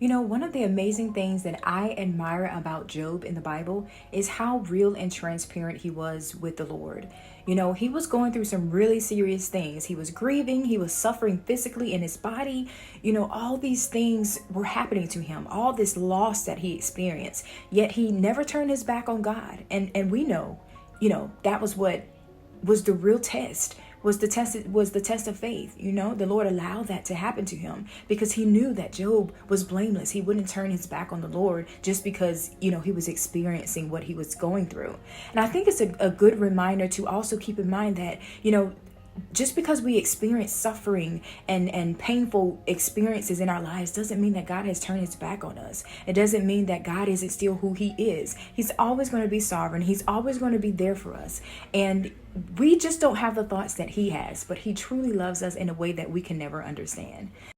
You know, one of the amazing things that I admire about Job in the Bible is how real and transparent he was with the Lord. You know, he was going through some really serious things. He was grieving, he was suffering physically in his body. You know, all these things were happening to him, all this loss that he experienced. Yet he never turned his back on God. And we know, that was what was the real test, was the test of faith. The Lord allowed that to happen to him because he knew that Job was blameless. He wouldn't turn his back on the Lord just because he was experiencing what he was going through. And I think it's a good reminder to also keep in mind that just because we experience suffering and painful experiences in our lives doesn't mean that God has turned his back on us. It doesn't mean that God isn't still who he is. He's always going to be sovereign. He's always going to be there for us. And we just don't have the thoughts that he has, but he truly loves us in a way that we can never understand.